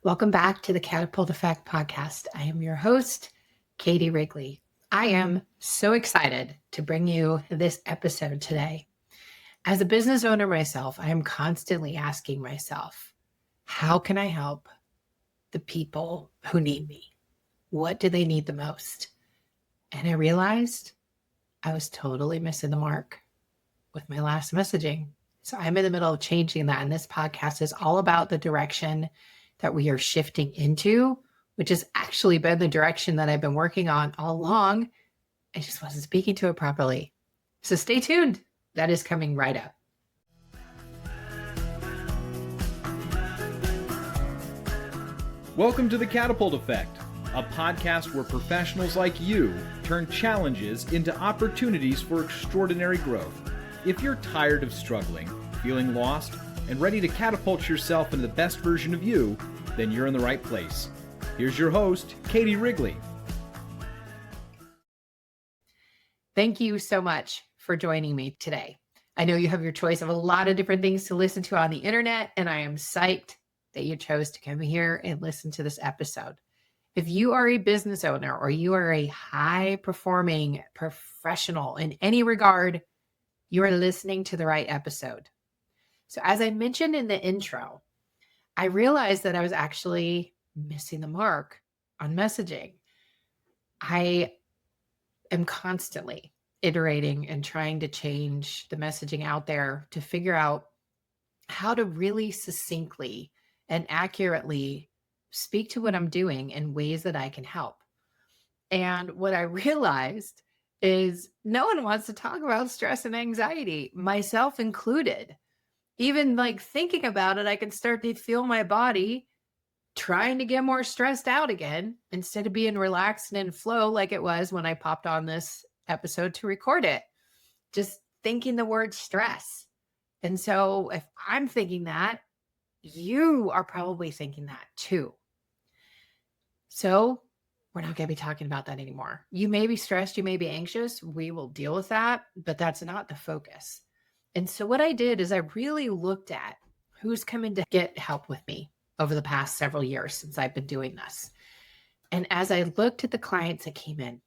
Welcome back to the Catapult Effect podcast. I am your host, Katie Wrigley. I am so excited to bring you this episode today. As a business owner myself, I am constantly asking myself, how can I help the people who need me? What do they need the most? And I realized I was totally missing the mark with my last messaging. So I'm in the middle of changing that. And this podcast is all about the direction that we are shifting into, which has actually been the direction that I've been working on all along. I just wasn't speaking to it properly. So stay tuned. That is coming right up. Welcome to the Catapult Effect, a podcast where professionals like you turn challenges into opportunities for extraordinary growth. If you're tired of struggling, feeling lost, and ready to catapult yourself into the best version of you, then you're in the right place. Here's your host, Katie Wrigley. Thank you so much for joining me today. I know you have your choice of a lot of different things to listen to on the internet, and I am psyched that you chose to come here and listen to this episode. If you are a business owner or you are a high-performing professional in any regard, you are listening to the right episode. So as I mentioned in the intro, I realized that I was actually missing the mark on messaging. I am constantly iterating and trying to change the messaging out there to figure out how to really succinctly and accurately speak to what I'm doing in ways that I can help. And what I realized is no one wants to talk about stress and anxiety, myself included. Even like thinking about it, I can start to feel my body trying to get more stressed out again instead of being relaxed and in flow like it was when I popped on this episode to record it. Just thinking the word stress. And so if I'm thinking that, you are probably thinking that too. So we're not going to be talking about that anymore. You may be stressed, you may be anxious. We will deal with that, but that's not the focus. And so what I did is I really looked at who's coming to get help with me over the past several years since I've been doing this. And as I looked at the clients that came in,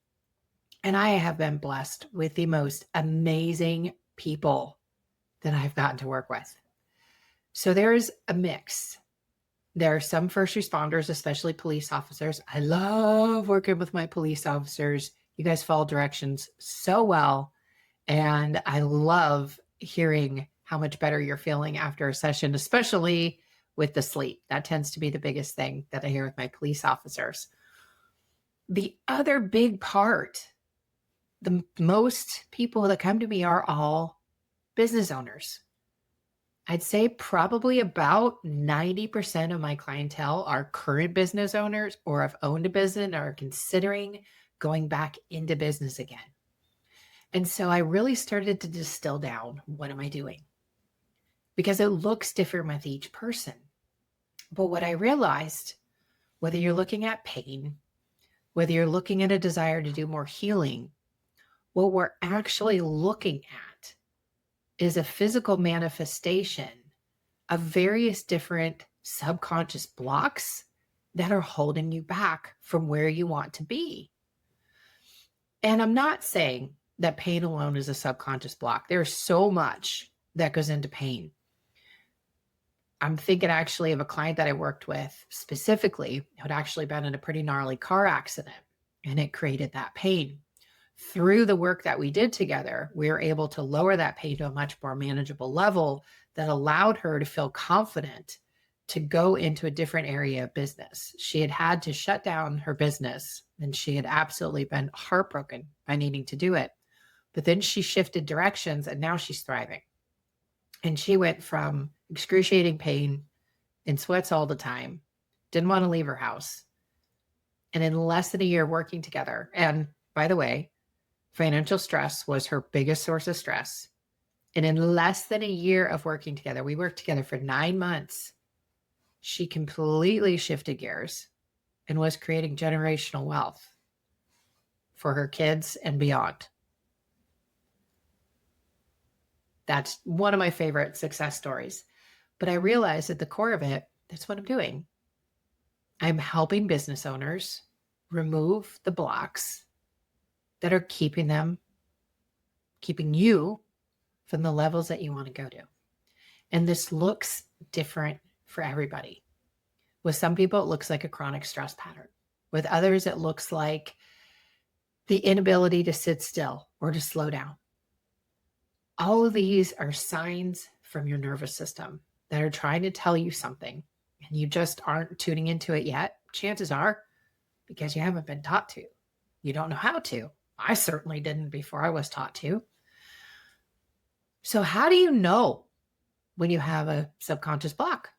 and I have been blessed with the most amazing people that I've gotten to work with. So there's a mix. There are some first responders, especially police officers. I love working with my police officers. You guys follow directions so well. And I love hearing how much better you're feeling after a session, especially with the sleep. That tends to be the biggest thing that I hear with my police officers. The other big part, the most people that come to me are all business owners. I'd say probably about 90% of my clientele are current business owners or have owned a business and are considering going back into business again. And so I really started to distill down, what am I doing? Because it looks different with each person. But what I realized, whether you're looking at pain, whether you're looking at a desire to do more healing, what we're actually looking at is a physical manifestation of various different subconscious blocks that are holding you back from where you want to be. And I'm not saying that pain alone is a subconscious block. There's so much that goes into pain. I'm thinking actually of a client that I worked with specifically who had actually been in a pretty gnarly car accident, and it created that pain. Through the work that we did together, we were able to lower that pain to a much more manageable level that allowed her to feel confident to go into a different area of business. She had had to shut down her business, and she had absolutely been heartbroken by needing to do it. But then she shifted directions, and now she's thriving. And she went from excruciating pain and sweats all the time, didn't want to leave her house. And in less than a year working together, and by the way, financial stress was her biggest source of stress. And in less than a year of working together, we worked together for 9 months, she completely shifted gears and was creating generational wealth for her kids and beyond. That's one of my favorite success stories. But I realized at the core of it, that's what I'm doing. I'm helping business owners remove the blocks that are keeping you from the levels that you want to go to. And this looks different for everybody. With some people, it looks like a chronic stress pattern. With others, it looks like the inability to sit still or to slow down. All of these are signs from your nervous system that are trying to tell you something, and you just aren't tuning into it yet. Chances are because you haven't been taught to. You don't know how to. I certainly didn't before I was taught to. So how do you know when you have a subconscious block?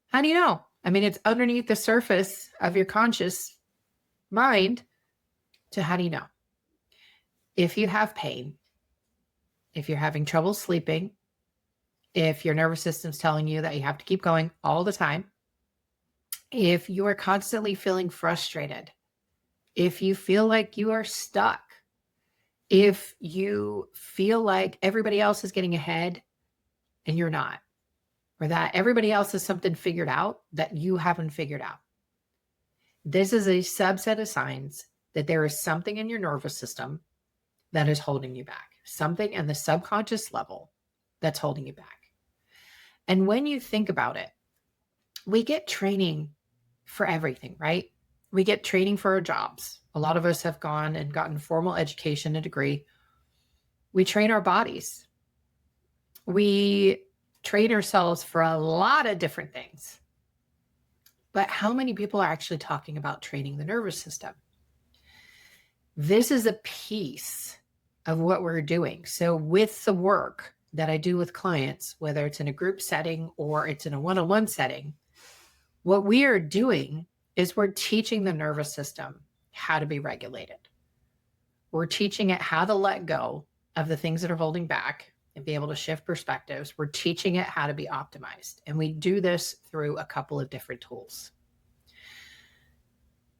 How do you know? I mean, it's underneath the surface of your conscious mind. So how do you know? If you have pain, if you're having trouble sleeping, if your nervous system's telling you that you have to keep going all the time, if you are constantly feeling frustrated, if you feel like you are stuck, if you feel like everybody else is getting ahead and you're not, or that everybody else has something figured out that you haven't figured out, this is a subset of signs that there is something in your nervous system that is holding you back, something in the subconscious level that's holding you back. And when you think about it, we get training for everything, right? We get training for our jobs. A lot of us have gone and gotten formal education, a degree. We train our bodies. We train ourselves for a lot of different things. But how many people are actually talking about training the nervous system? This is a piece of what we're doing. So with the work that I do with clients, whether it's in a group setting or it's in a one-on-one setting, what we are doing is we're teaching the nervous system how to be regulated. We're teaching it how to let go of the things that are holding back and be able to shift perspectives. We're teaching it how to be optimized. And we do this through a couple of different tools.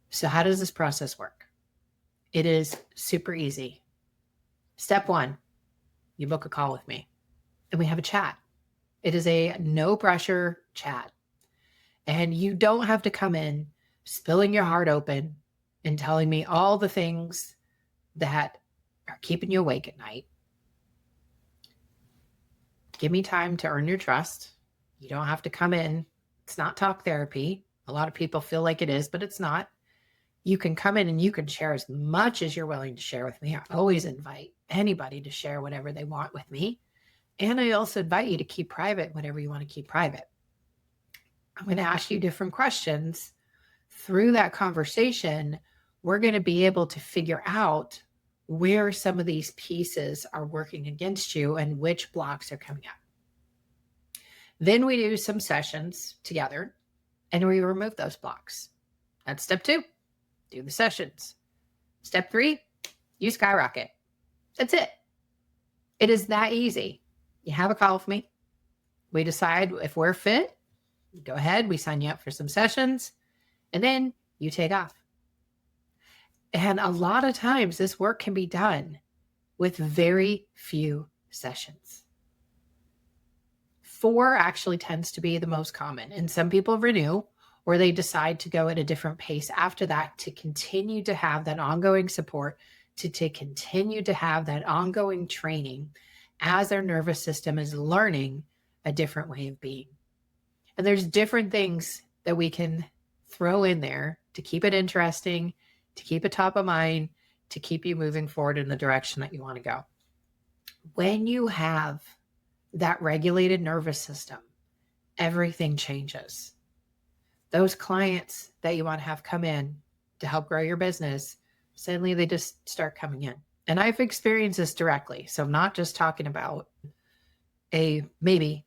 So how does this process work? It is super easy. Step one, you book a call with me and we have a chat. It is a no pressure chat. And you don't have to come in spilling your heart open and telling me all the things that are keeping you awake at night. Give me time to earn your trust. You don't have to come in. It's not talk therapy. A lot of people feel like it is, but it's not. You can come in and you can share as much as you're willing to share with me. I always invite anybody to share whatever they want with me. And I also invite you to keep private whatever you want to keep private. I'm going to ask you different questions. Through that conversation, we're going to be able to figure out where some of these pieces are working against you and which blocks are coming up. Then we do some sessions together and we remove those blocks. That's step 2. Do the sessions. Step 3, you skyrocket. That's it. It is that easy. You have a call with me. We decide if we're fit. Go ahead. We sign you up for some sessions and then you take off. And a lot of times this work can be done with very few sessions. 4 actually tends to be the most common. And some people renew or they decide to go at a different pace after that to continue to have that ongoing support, to continue to have that ongoing training as their nervous system is learning a different way of being. And there's different things that we can throw in there to keep it interesting, to keep it top of mind, to keep you moving forward in the direction that you want to go. When you have that regulated nervous system, everything changes. Those clients that you want to have come in to help grow your business, suddenly they just start coming in. And I've experienced this directly. So I'm not just talking about maybe.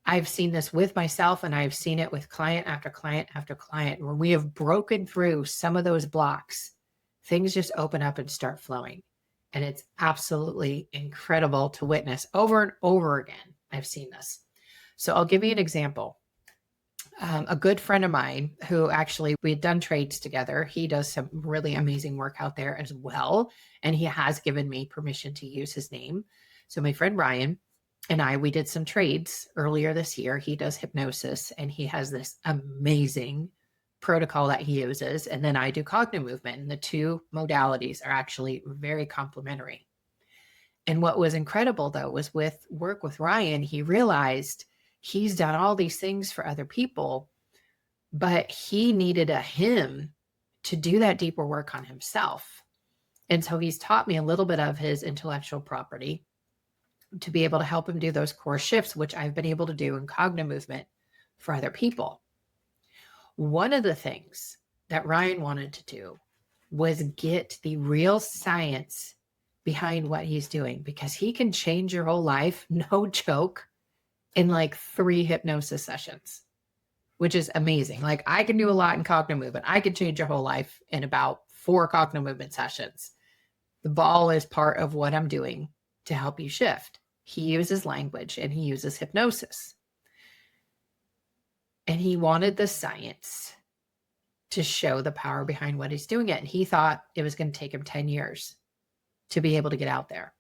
I've seen this with myself and I've seen it with client after client after client. When we have broken through some of those blocks, things just open up and start flowing. And it's absolutely incredible to witness over and over again. I've seen this. So I'll give you an example. A good friend of mine who actually we had done trades together. He does some really amazing work out there as well. And he has given me permission to use his name. So my friend Ryan and we did some trades earlier this year. He does hypnosis and he has this amazing protocol that he uses, and then I do cognitive movement. And the two modalities are actually very complementary. And what was incredible, though, was with work with Ryan, he realized he's done all these things for other people, but he needed him to do that deeper work on himself. And so he's taught me a little bit of his intellectual property to be able to help him do those core shifts, which I've been able to do in cognitive movement for other people. One of the things that Ryan wanted to do was get the real science behind what he's doing, because he can change your whole life, no joke, in like 3 hypnosis sessions, which is amazing. Like, I can do a lot in cognitive movement. I could change your whole life in about 4 cognitive movement sessions. The ball is part of what I'm doing to help you shift. He uses language and he uses hypnosis. And he wanted the science to show the power behind what he's doing it. And he thought it was going to take him 10 years to be able to get out there.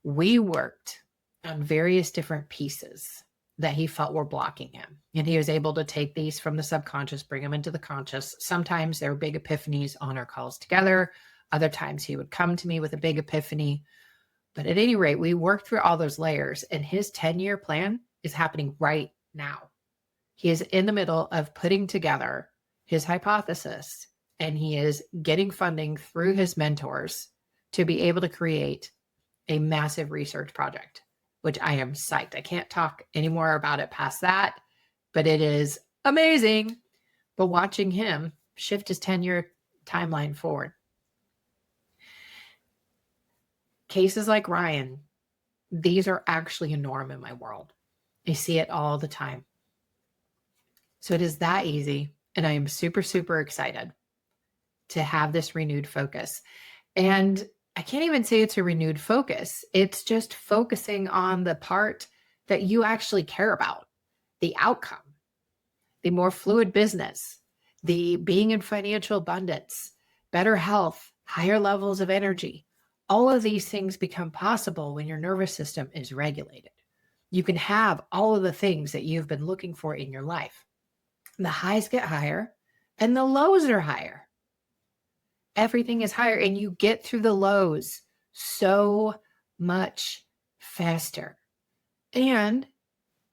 We worked on various different pieces that he felt were blocking him. And he was able to take these from the subconscious, bring them into the conscious. Sometimes there were big epiphanies on our calls together. Other times he would come to me with a big epiphany. But at any rate, we worked through all those layers, and his 10-year plan is happening right now. He is in the middle of putting together his hypothesis, and he is getting funding through his mentors to be able to create a massive research project, which I am psyched. I can't talk anymore about it past that, but it is amazing. But watching him shift his 10-year timeline forward. Cases like Ryan, these are actually a norm in my world. I see it all the time. So it is that easy. And I am super, super excited to have this renewed focus. And I can't even say it's a renewed focus. It's just focusing on the part that you actually care about, the outcome, the more fluid business, the being in financial abundance, better health, higher levels of energy. All of these things become possible when your nervous system is regulated. You can have all of the things that you've been looking for in your life. The highs get higher and the lows are higher. Everything is higher, and you get through the lows so much faster. And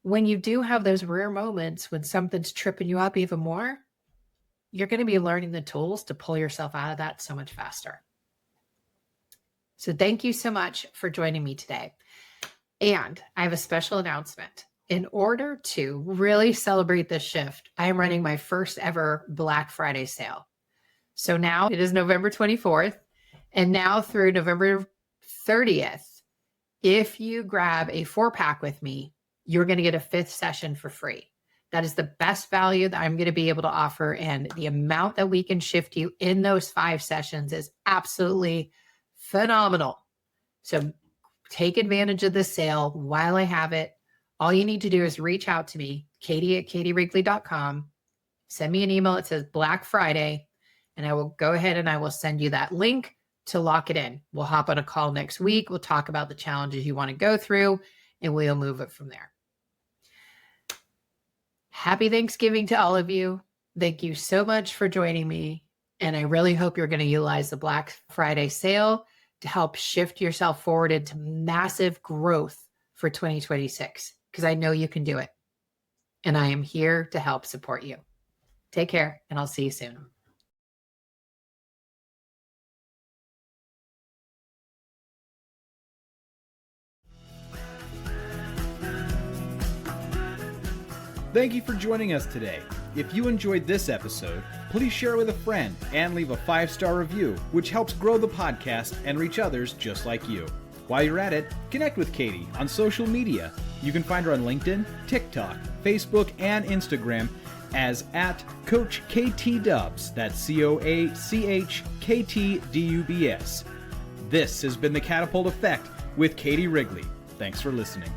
when you do have those rare moments when something's tripping you up even more, you're going to be learning the tools to pull yourself out of that so much faster. So thank you so much for joining me today. And I have a special announcement. In order to really celebrate this shift, I am running my first ever Black Friday sale. So now it is November 24th, and now through November 30th, if you grab a 4-pack with me, you're going to get a 5th session for free. That is the best value that I'm going to be able to offer. And the amount that we can shift you in those 5 sessions is absolutely phenomenal. So take advantage of this sale while I have it. All you need to do is reach out to me, Katie@KatieWrigley.com. Send me an email. It says Black Friday, and I will go ahead and I will send you that link to lock it in. We'll hop on a call next week. We'll talk about the challenges you want to go through, and we'll move it from there. Happy Thanksgiving to all of you. Thank you so much for joining me. And I really hope you're going to utilize the Black Friday sale to help shift yourself forward into massive growth for 2026, because I know you can do it. And I am here to help support you. Take care, and I'll see you soon. Thank you for joining us today. If you enjoyed this episode, please share it with a friend and leave a 5-star review, which helps grow the podcast and reach others just like you. While you're at it, connect with Katie on social media. You can find her on LinkedIn, TikTok, Facebook, and Instagram as @CoachKTDubs. That's CoachKTDubs. This has been the Catapult Effect with Katie Wrigley. Thanks for listening.